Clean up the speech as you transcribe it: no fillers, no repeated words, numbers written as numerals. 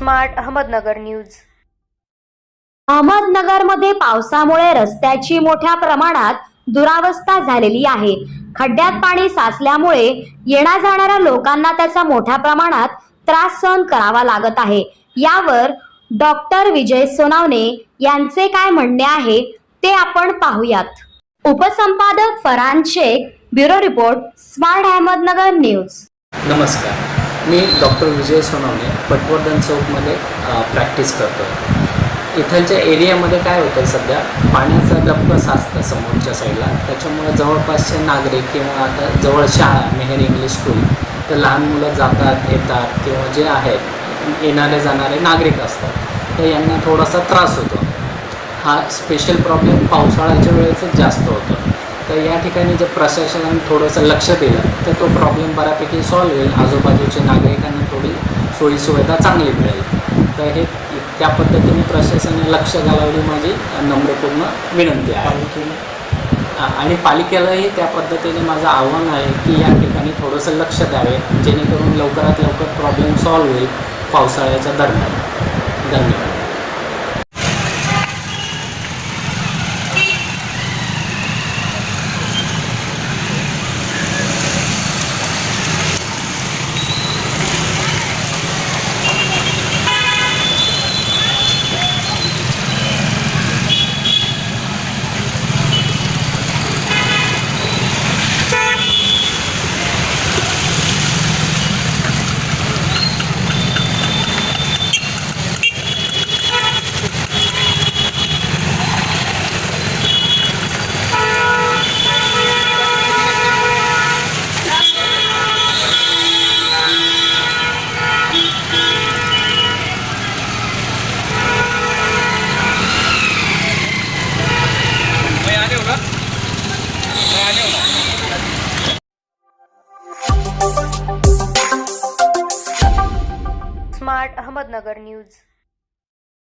Smart Ahmednagar news. अहमदनगरमध्ये पावसामुळे रस्त्याची मोठ्या प्रमाणात दुरावस्था झालेली आहे। खड्ड्यात पाणी साचल्यामुळे येण्या जाणाऱ्या लोकांना त्याचा मोठ्या प्रमाणात त्रास सहन करावा लागत आहे। यावर डॉक्टर विजय सोनावणे यांचे काय म्हणणे आहे ते आपण पाहूयात। उपसंपादक Farhan Shaikh, bureau report, smart Ahmednagar news. नमस्कार, मी डॉक्टर विजय सोनावणे पटवर्धन चौकमध्ये प्रॅक्टिस करतो। इथलच्या एरियामध्ये काय होतं, सध्या पाण्याचा डबका साचतं समोरच्या साईडला, त्याच्यामुळे जवळपासचे नागरिक किंवा आता जवळ शाळा मेहर इंग्लिश स्कूल, तर लहान मुलं जातात येतात किंवा जे आहेत येणारे जाणारे नागरिक असतात, तर यांना थोडासा त्रास होतो। हा स्पेशल प्रॉब्लेम पावसाळ्याच्या वेळेसच जास्त होतो। तर या ठिकाणी जर प्रशासनाने थोडंसं लक्ष दिलं तर तो प्रॉब्लेम बऱ्यापैकी सॉल्व्ह होईल, आजूबाजूच्या नागरिकांना थोडी सोयीसुविधा चांगली मिळेल। तर हे त्या पद्धतीने प्रशासनाने लक्ष घालावली माझी नम्रपूर्ण विनंती आहे। आणि पालिकेलाही त्या पद्धतीने माझं आव्हान आहे की या ठिकाणी थोडंसं लक्ष द्यावे, जेणेकरून लवकरात लवकर प्रॉब्लेम सॉल्व्ह होईल पावसाळ्याच्या दरम्यान। धन्यवाद। Smart Ahmednagar news.